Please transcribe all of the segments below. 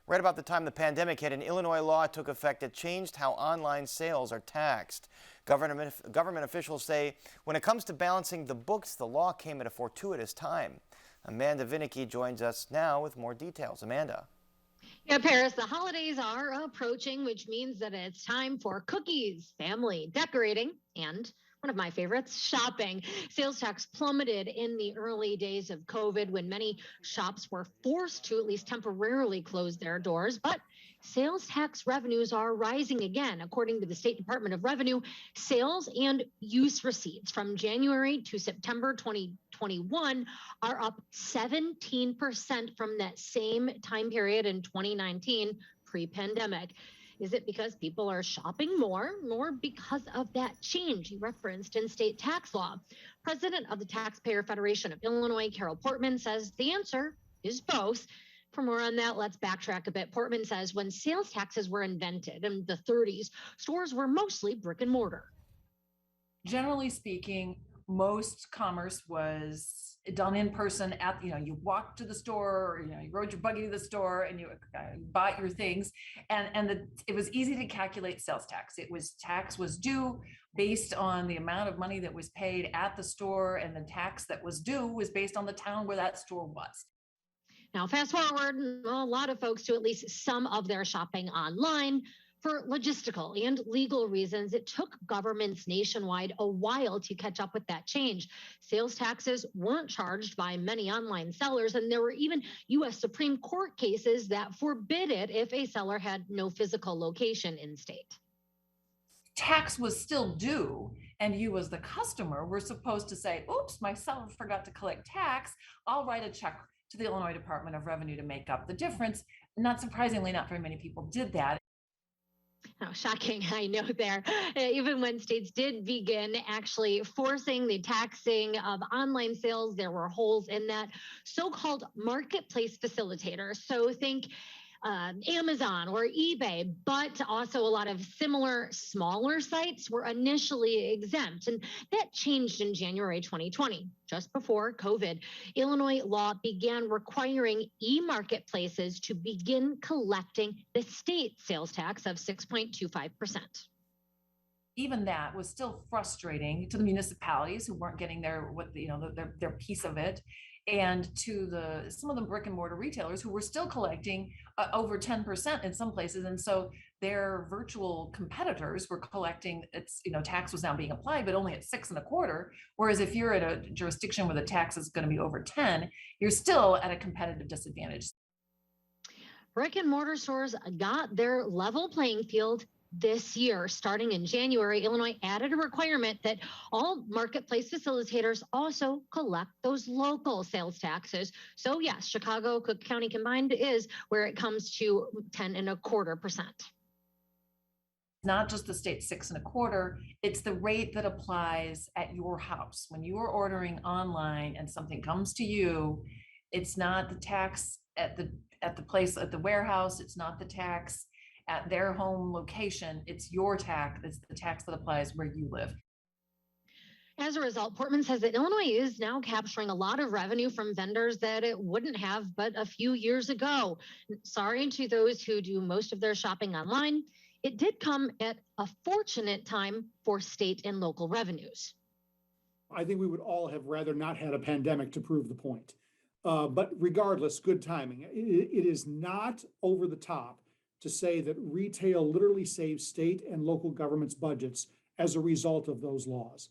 Right about the time the pandemic hit, an Illinois law took effect that changed how online sales are taxed. Government officials say when it comes to balancing the books, the law came at a fortuitous time. Amanda Vinicky joins us now with more details. Amanda. Yeah, Paris, the holidays are approaching, which means that it's time for cookies, family, decorating, and one of my favorites, shopping. Sales tax plummeted in the early days of COVID when many shops were forced to at least temporarily close their doors. But sales tax revenues are rising again. According to the State Department of Revenue, sales and use receipts from January to September 2021 are up 17% from that same time period in 2019, pre-pandemic. Is it because people are shopping more because of that change you referenced in state tax law? President of the Taxpayer Federation of Illinois, Portman, says the answer is both. For more on that, let's backtrack a bit. Portman says when sales taxes were invented in the 30s, stores were mostly brick and mortar. Generally speaking, most commerce was done in person at, you walked to the store, or, you rode your buggy to the store and you bought your things. It was easy to calculate sales tax. Tax was due based on the amount of money that was paid at the store, and the tax that was due was based on the town where that store was. Now, fast forward, a lot of folks do at least some of their shopping online. For logistical and legal reasons, it took governments nationwide a while to catch up with that change. Sales taxes weren't charged by many online sellers, and there were even U.S. Supreme Court cases that forbid it if a seller had no physical location in state. Tax was still due, and you as the customer were supposed to say, oops, my seller forgot to collect tax. I'll write a check to the Illinois Department of Revenue to make up the difference. Not surprisingly, not very many people did that. Oh, shocking, I know there. Even when states did begin actually forcing the taxing of online sales, there were holes in that. So-called marketplace facilitators. So think Amazon or eBay, but also a lot of similar smaller sites were initially exempt. And that changed in January 2020, just before COVID. Illinois law began requiring e-marketplaces to begin collecting the state sales tax of 6.25%. Even that was still frustrating to the municipalities who weren't getting their piece of it, and to some of the brick and mortar retailers who were still collecting over 10% in some places. And so their virtual competitors were collecting, tax was now being applied, but only at 6.25. Whereas if you're at a jurisdiction where the tax is going to be over 10, you're still at a competitive disadvantage. Brick and mortar stores got their level playing field this year. Starting in January, Illinois added a requirement that all marketplace facilitators also collect those local sales taxes. So yes, Chicago, Cook County combined is where it comes to 10.25%. Not just the state 6.25, it's the rate that applies at your house. When you are ordering online and something comes to you, it's not the tax at the place, at the warehouse, it's not the tax at their home location, it's your tax, it's the tax that applies where you live. As a result, Portman says that Illinois is now capturing a lot of revenue from vendors that it wouldn't have but a few years ago. Sorry to those who do most of their shopping online. It did come at a fortunate time for state and local revenues. I think we would all have rather not had a pandemic to prove the point. But regardless, good timing. It is not over the top to say that retail literally saves state and local governments' budgets as a result of those laws.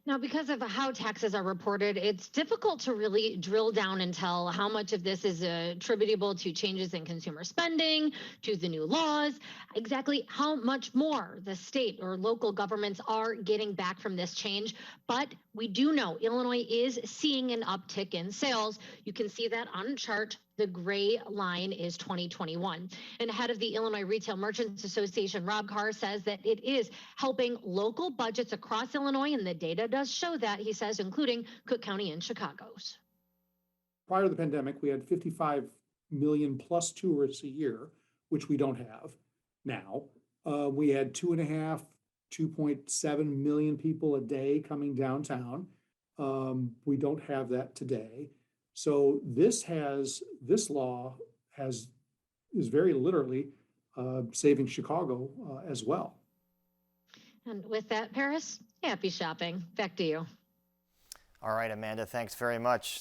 Now, because of how taxes are reported, it's difficult to really drill down and tell how much of this is attributable to changes in consumer spending, to the new laws, exactly how much more the state or local governments are getting back from this change. But we do know Illinois is seeing an uptick in sales. You can see that on a chart. The gray line is 2021. And head of the Illinois Retail Merchants Association, Rob KARR, says that it is helping local budgets across Illinois, and the data does show that, he says, including Cook County and Chicago's. Prior to the pandemic, we had 55 million plus tourists a year, which we don't have now. We had 2.7 million people a day coming downtown. We don't have that today. So this law is very literally saving Chicago as well. And with that, Paris, happy shopping. Back to you. All right, Amanda, thanks very much.